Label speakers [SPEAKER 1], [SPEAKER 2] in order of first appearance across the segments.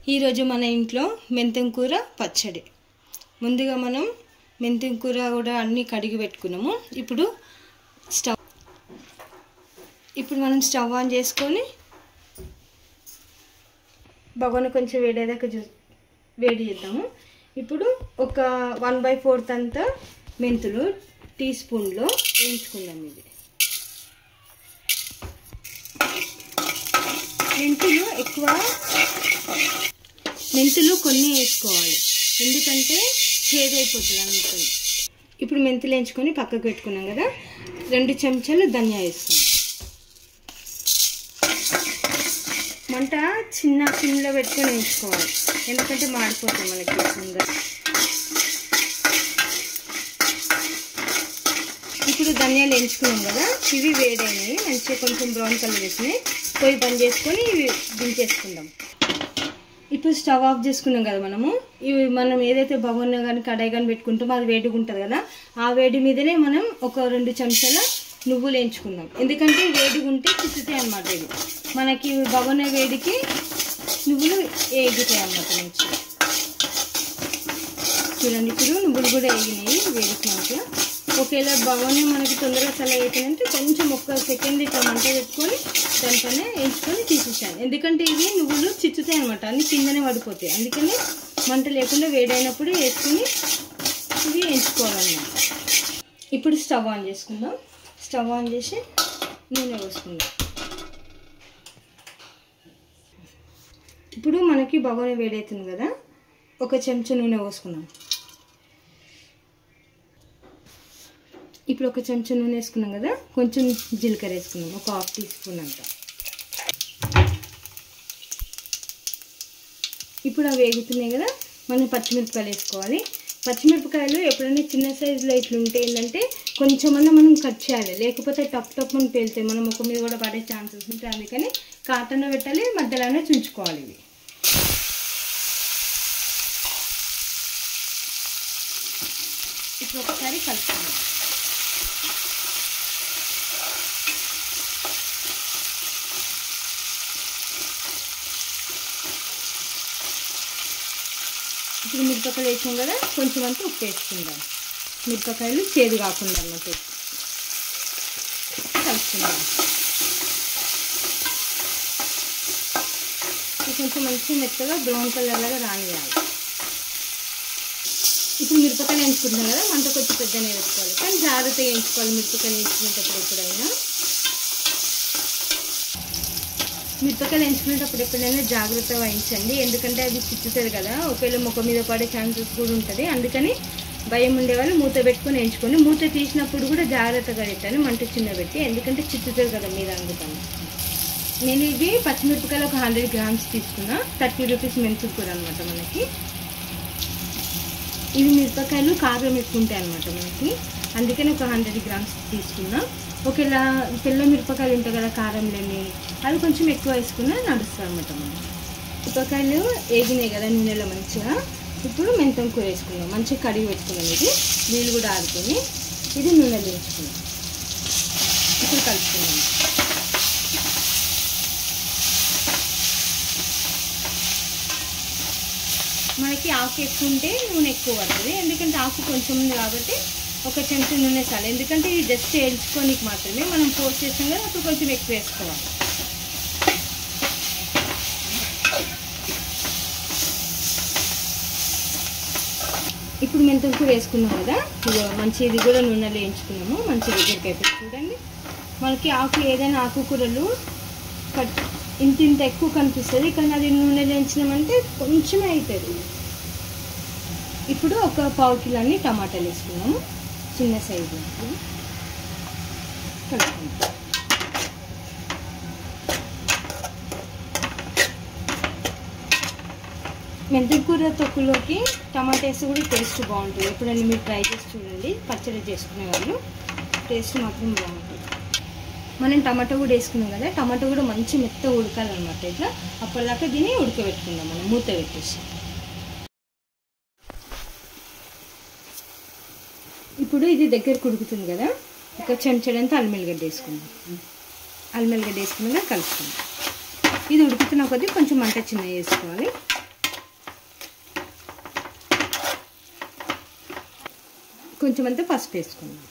[SPEAKER 1] ఈరోజు మన ఇంట్లో మెంతం కూర పచ్చడి. ముందుగా మనం మెంతం కూర కూడా అన్నీ కడిగి పెట్టుకున్నాము. ఇప్పుడు మనం స్టవ్ ఆన్ చేసుకొని బగోని కొంచెం వేడేదాకా వేడి చేద్దాము. ఇప్పుడు ఒక 1/4 అంతా మెంతులు టీ స్పూన్లో వేయించుకుందాం. ఇది మెంతులు కొన్ని వేసుకోవాలి, ఎందుకంటే చేదైపోతుంది అందుకని. ఇప్పుడు మెంతులు వేయించుకొని పక్కకు పెట్టుకున్నాం కదా, 2 చెంచాలు ధనియా వేసుకున్నాం. మంట చిన్న సిమ్లో పెట్టుకొని వేయించుకోవాలి, ఎందుకంటే మాడిపోతాయి మనకి ముందుగా. ఇప్పుడు ధనియాలు వేయించుకున్నాం కదా, ఇవి వేడైనాయి, మంచిగా కొంచెం బ్రౌన్ కలర్ వేసినాయి. పొయ్యి బంద్ చేసుకొని ఇవి దించేసుకుందాం. ఇప్పుడు స్టవ్ ఆఫ్ చేసుకున్నాం కదా ఇవి మనం ఏదైతే బగోన్ కానీ కడాయి కానీ పెట్టుకుంటామో అది వేడిగా ఉంటుంది కదా, ఆ వేడి మీదనే మనం ఒక 2 చెంచాల నువ్వులు వేయించుకుందాం. ఎందుకంటే వేడిగా ఉంటే చిక్కుతాయి అన్నమాట. ఇవి మనకి బగోన్ వేడికి నువ్వులు వేగుతాయి అన్నమాట మంచిగా. చూడండి, ఇప్పుడు నువ్వులు కూడా వేగినాయి వేడికి మంచిగా. ఒకవేళ బగోని మనకి తొందరగా చల్లగా అవుతుందంటే కొంచెం 1 సెకండ్ ఇట్లా మంట పెట్టుకొని దానిపైన వేయించుకొని తీసేసాను. ఎందుకంటే ఇవి నువ్వులు చిచ్చుతాయి అనమాట, అన్ని కిందనే పడిపోతాయి. అందుకని మంట లేకుండా వేడైనప్పుడు వేసుకొని ఇవి వేయించుకోవాలన్నమాట. ఇప్పుడు స్టవ్ ఆన్ చేసుకుందాం. స్టవ్ ఆన్ చేసి నూనె పోసుకుందాం. ఇప్పుడు మనకి బగోని వేడవుతుంది కదా, 1 చెంచా నూనె పోసుకుందాం. ఇప్పుడు 1 చెంచా నూనె వేసుకున్నాం కదా, కొంచెం జీలకర్ర వేసుకున్నాం, ఒక 1/2 టీ స్పూన్ అంత. ఇప్పుడు అవి వేగుతున్నాయి కదా, మనం పచ్చిమిరపకాయలు వేసుకోవాలి. పచ్చిమిరపకాయలు ఎప్పుడైనా చిన్న సైజులో ఇట్లా ఉంటే ఏంటంటే కొంచెమన్నా మనం కట్ చేయాలి, లేకపోతే టప్ మనం పేలుతాయి, మనం ముఖం మీద కూడా పడే ఛాన్సెస్ ఉంటాయి. అందుకని కాటన్ పెట్టాలి, మధ్యలోనే చుంచుకోవాలి. ఇవి ఇప్పుడు ఒకసారి కలుపుకోవాలి. ఇప్పుడు మిరపకాయలు వేసాం కదా, కొంచెం అంతా ఉప్పు వేసుకుందాం. మిరపకాయలు చేదు కాకుండా అన్నమాట కలుపుకుందాం. కొంచెం మంచిగా మెత్తగా బ్రౌన్ కలర్ లాగా రానియాలి. ఇప్పుడు మిరపకాయలు వేయించుకుంటున్నాం కదా, మంట కొంచెం పెద్దనే వేసుకోవాలి, కానీ జాగ్రత్తగా వేయించుకోవాలి. మిరపకాయలు వేయించుకునేటప్పుడు ఎప్పుడైనా ఎప్పుడైనా జాగ్రత్తగా వేయించండి, ఎందుకంటే అది చిచ్చుతుంది కదా, ఒకవేళ ముఖం మీద పడే ఛాన్సెస్ కూడా ఉంటుంది. అందుకని భయం ఉండేవాళ్ళు మూత పెట్టుకొని వేయించుకోండి. మూత తీసినప్పుడు కూడా జాగ్రత్తగా పెట్టాలి, మంట చిన్న పెట్టి, ఎందుకంటే చిచ్చుతుంది కదా మీద. అందుకని నేను ఇవి పచ్చిమిరపకాయలు ఒక 100 గ్రామ్స్ తీసుకున్నా. 30 రూపీస్ మెంతులు కూర అనమాట మనకి. ఇవి మిరపకాయలు కారం ఎక్కువ ఉంటాయి అనమాట మనకి, అందుకని ఒక 100 గ్రామ్స్ తీసుకున్నా. ఒకవేళ తెల్ల మిరపకాయలు ఉంటాయి కదా కారం లేని, అవి కొంచెం ఎక్కువ వేసుకున్నా నడుస్తుంది అనమాట. మనం మిరపకాయలు వేగినాయి కదా నూనెలో మంచిగా. ఇప్పుడు మెంతం కూర వేసుకున్నాం, మంచిగా కడిగి పెట్టుకున్నాం. ఇది నీళ్ళు కూడా ఆడుకొని ఇది నూనెలో వేసుకున్నాం. ఇప్పుడు కలుపుకున్నాం. మనకి ఆకు ఎక్కువ ఉంటే నూనె ఎక్కువ పడుతుంది, ఎందుకంటే ఆకు కొంచెం ఉంది కాబట్టి 1 చెంచా నూనె చాలు. ఎందుకంటే ఇది జస్ట్ వేయించుకోనికి మాత్రమే, మనం పోస్ట్ చేస్తాం కదా, అప్పుడు కొంచెం ఎక్కువ వేసుకోవాలి. ఇప్పుడు మెంతం కూర వేసుకున్నాం కదా, మంచి ఇది కూడా నూనెలో వేయించుకున్నాము, మంచి దగ్గరికి అయిపోయి. చూడండి, మనకి ఆకు ఏదైనా ఆకుకూరలు ఇంత ఎక్కువ కనిపిస్తుంది, కానీ అది నూనెలో వేయించినామంటే కొంచెమే అవుతుంది. ఇప్పుడు ఒక 1/4 కిలో టమాటాలు వేసుకున్నాము, చిన్న సైజు కలుపుకుంటాం. మెంతి కూర తొక్కులోకి టమాటా వేస్తే కూడా టేస్ట్ బాగుంటుంది. ఎప్పుడైనా మీరు ట్రై చేసి చూడండి, పచ్చడి చేసుకునే వాళ్ళు, టేస్ట్ మాత్రం బాగుంటుంది. మనం టమాటో కూడా వేసుకున్నాం కదా, టమాటో కూడా మంచి మెత్తగా ఉడకాలన్నమాట. ఇట్లా అప్పటిదాకా దీన్ని ఉడకబెట్టుకుందాం మనం మూత పెట్టేసి. ఇప్పుడు ఇది దగ్గరకు ఉడుకుతుంది కదా, 1 చెంచాడంతా అల్లం వెల్లిగడ్డ వేసుకుందాం. అల్లం వెల్లిగడ్డ వేసుకున్నాక కలుపుకుందాం. ఇది ఉడుకుతున్న కొద్దీ కొంచెం మంట చిన్నగా వేసుకోవాలి. కొంచెం అంతా పసుపు వేసుకుందాం.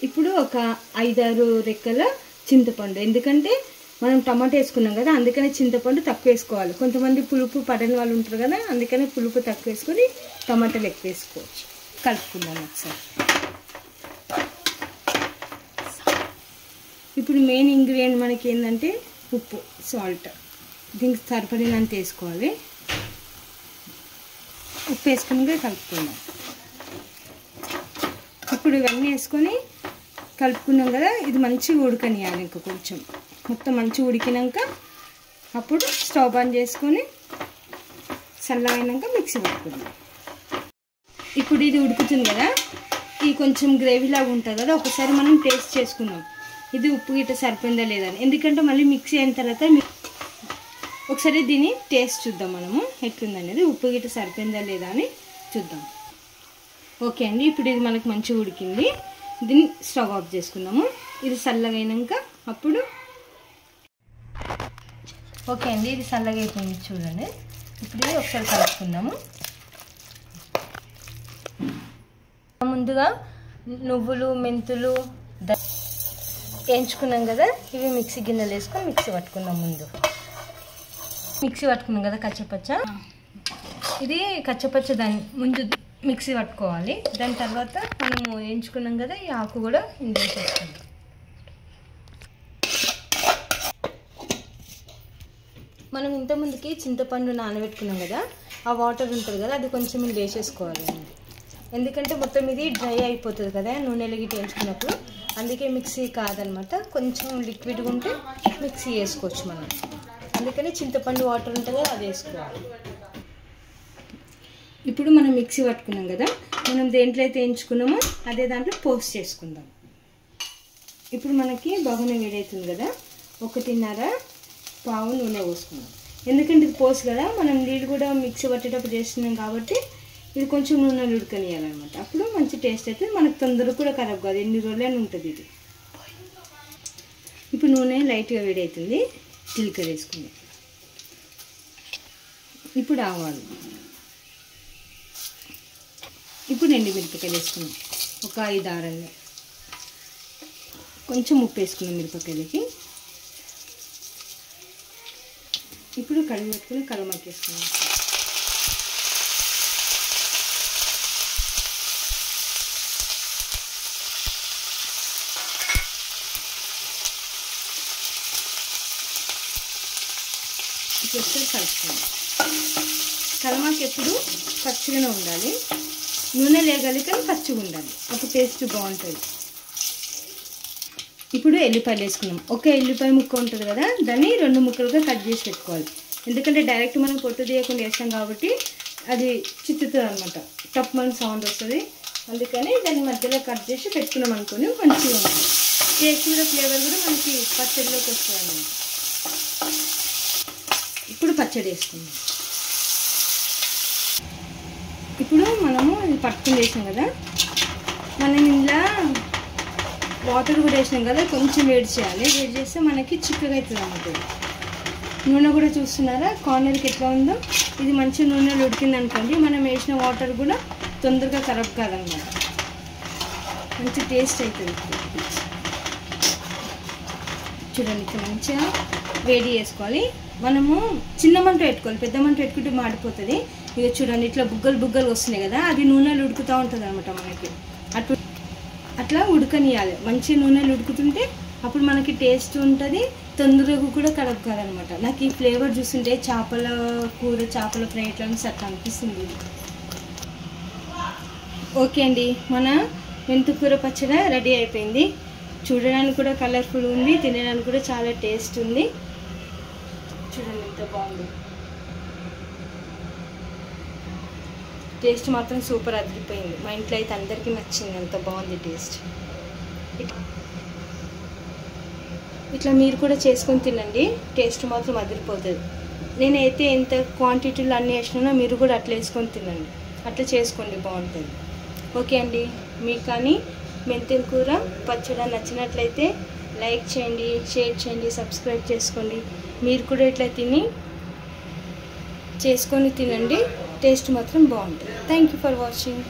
[SPEAKER 1] ఇప్పుడు ఒక 5-6 రెక్కల చింతపండు, ఎందుకంటే మనం టమాటా వేసుకున్నాం కదా, అందుకనే చింతపండు తక్కువ వేసుకోవాలి. కొంతమంది పులుపు పడని వాళ్ళు ఉంటారు కదా, అందుకనే పులుపు తక్కువ వేసుకొని టమాటాలు ఎక్కువ వేసుకోవచ్చు. కలుపుకుందాం ఒకసారి. ఇప్పుడు మెయిన్ ఇంగ్రీడియంట్ మనకి ఏంటంటే ఉప్పు, సాల్ట్. దీనికి సరిపడినంత వేసుకోవాలి. ఉప్పు వేసుకుని కలుపుకుందాం. ఇప్పుడు ఇవన్నీ వేసుకొని కలుపుకున్నాం కదా, ఇది మంచిగా ఉడకనియాలి. ఇంకా కొంచెం మొత్తం మంచిగా ఉడికినాక అప్పుడు స్టవ్ ఆన్ చేసుకొని చల్లగైనాక మిక్సీ పట్టుకుందాం. ఇప్పుడు ఇది ఉడుకుతుంది కదా, ఇది కొంచెం గ్రేవీలాగా ఉంటుంది కదా, ఒకసారి మనం టేస్ట్ చేసుకుందాం ఇది ఉప్పు గిట్ట సరిపోయిందా లేదా అని. ఎందుకంటే మళ్ళీ మిక్సీ అయిన తర్వాత ఒకసారి దీన్ని టేస్ట్ చూద్దాం మనము ఎట్లుందనేది, ఉప్పు గిట్ట సరిపోయిందా లేదా అని చూద్దాం. ఓకే అండి, ఇప్పుడు ఇది మనకు మంచిగా ఉడికింది. దీన్ని స్టవ్ ఆఫ్ చేసుకుందాము. ఇది చల్లగైనాక అప్పుడు ఓకే అండి, ఇది చల్లగా అయిపోయింది చూడండి. ఇప్పుడు ఇది ఒకసారి కలుపుకుందాము. ముందుగా నువ్వులు, మెంతులు వేయించుకున్నాం కదా, ఇవి మిక్సీ గిన్నెలు వేసుకొని మిక్సీ పట్టుకుందాం. ముందు మిక్సీ పట్టుకున్నాం కదా కచ్చపచ్చ, ఇది కచ్చపచ్చ దాన్ని ముందు మిక్సీ పట్టుకోవాలి. దాని తర్వాత మనము వేయించుకున్నాం కదా, ఈ ఆకు కూడా ఇందులో వేసేసుకుందాం. మనం ఇంతకుముందుకి చింతపండు నానబెట్టుకున్నాం కదా, ఆ వాటర్ ఉంటుంది కదా, అది కొంచెం ఇందులో వేసేసుకోవాలి. ఎందుకంటే మొత్తం ఇది డ్రై అయిపోతుంది కదా నూనెలో గిట్ట వేయించుకున్నప్పుడు, అందుకే మిక్సీ కాదనమాట. కొంచెం లిక్విడ్గా ఉంటే మిక్సీ వేసుకోవచ్చు మనం, అందుకని చింతపండు వాటర్ ఉంటుంది కదా అది వేసుకోవాలి. ఇప్పుడు మనం మిక్సీ పట్టుకున్నాం కదా, మనం దేంట్లో అయితే వేయించుకున్నామో అదే దాంట్లో పోస్ట్ చేసుకుందాం. ఇప్పుడు మనకి బాగానే వేడవుతుంది కదా, 1.5 పావు నూనె పోసుకుందాం. ఎందుకంటే ఇది పోసు కదా, మనం నీళ్ళు కూడా మిక్సీ పట్టేటప్పుడు చేస్తున్నాం కాబట్టి ఇది కొంచెం నూనెలు ఉడకనియాలన్నమాట. అప్పుడు మంచి టేస్ట్ అయితే మనకు తొందరగా కూడా ఖరాబ్ కాదు, ఎన్ని రోజులైనా ఉంటుంది ఇది. ఇప్పుడు నూనె లైట్గా వేడవుతుంది, జీలకర్ర వేసుకుందాం. ఇప్పుడు ఆవాలు, ఇప్పుడు ఎండుమిరపకాయలు వేసుకున్నాం ఒక 5-6. కొంచెం ఉప్పు వేసుకున్నాం మిరపకాయలకి. ఇప్పుడు కడిగి పెట్టుకుని కలమాకు వేసుకున్నాం. ఇప్పుడు కలుపుకుందాం. కలమాకు ఎప్పుడు పచ్చిగానే ఉండాలి, నూనె లేగలిక పచ్చిగా ఉండాలి, అప్పుడు టేస్ట్ బాగుంటుంది. ఇప్పుడు ఎల్లిపాయలు వేసుకున్నాం. ఒక ఎల్లిపాయ ముక్క ఉంటుంది కదా, దాన్ని 2 ముక్కలుగా కట్ చేసి పెట్టుకోవాలి. ఎందుకంటే డైరెక్ట్ మనం పొట్టు తీయకుండా వేస్తాం కాబట్టి అది చిత్తుతుంది అనమాట, టప్ మన సౌండ్ వస్తుంది. అందుకని దాన్ని మధ్యలో కట్ చేసి పెట్టుకున్నాం అనుకొని మంచిగా ఉంటుంది. టేస్ట్ కూడా ఫ్లేవర్ కూడా మనకి పచ్చడిలోకి వస్తుంది అన్నమాట. ఇప్పుడు పచ్చడి వేసుకుందాం. ఇప్పుడు మనము ఇది పట్టుకుని వేసాం కదా, మనం ఇలా వాటర్ కూడా వేసినాం కదా, కొంచెం వేడి చేయాలి. వేడి చేస్తే మనకి చిక్కగా అవుతుంది అన్నమాట. నూనె కూడా చూస్తున్నారా కార్నర్కి ఎట్లా ఉందో, ఇది మంచి నూనెలో ఉడికింది అనుకోండి, మనం వేసిన వాటర్ కూడా తొందరగా ఖరాబ్ కాదన్నమాట, మంచి టేస్ట్ అవుతుంది. చూడండి ఇట్లా మంచిగా వేడి చేసుకోవాలి. మనము చిన్న మంట పెట్టుకోవాలి, పెద్ద మంట పెట్టుకుంటే మాడిపోతుంది. ఇక చూడండి ఇట్లా బుగ్గలు బుగ్గలు వస్తున్నాయి కదా, అది నూనెలు ఉడుకుతూ ఉంటుంది అనమాట మనకి. అట్లా ఉడకనియాలి, మంచి నూనెలు ఉడుకుతుంటే అప్పుడు మనకి టేస్ట్ ఉంటుంది, తొందరగా కూడా ఖరాబ్ కాదనమాట. నాకు ఈ ఫ్లేవర్ చూస్తుంటే చేపల కూర, చేపల ఫ్రై ఇట్లా అట్లా అనిపిస్తుంది. ఓకే అండి, మన మెంతికూర పచ్చడి రెడీ అయిపోయింది. చూడడానికి కూడా కలర్ఫుల్ ఉంది, తినడానికి కూడా చాలా టేస్ట్ ఉంది. చూడండి ఎంత బాగుంది, టేస్ట్ మాత్రం సూపర్ అదిరిపోయింది. మా ఇంట్లో అయితే అందరికీ నచ్చింది, అంత బాగుంది టేస్ట్. ఇట్లా మీరు కూడా చేసుకొని తినండి, టేస్ట్ మాత్రం అదిరిపోతుంది. నేనైతే ఎంత క్వాంటిటీలో అన్నీ వేసినానో మీరు కూడా అట్లా వేసుకొని తినండి, అట్లా చేసుకోండి బాగుంటుంది. ఓకే అండి, మీకు కానీ మెంతుల కూర పచ్చడి నచ్చినట్లయితే లైక్ చేయండి, షేర్ చేయండి, సబ్స్క్రైబ్ చేసుకోండి. మీరు కూడా ఇట్లా చేసుకొని తినండి. టేస్ట్ మాత్రం బాగుంటుంది. Thank you for watching.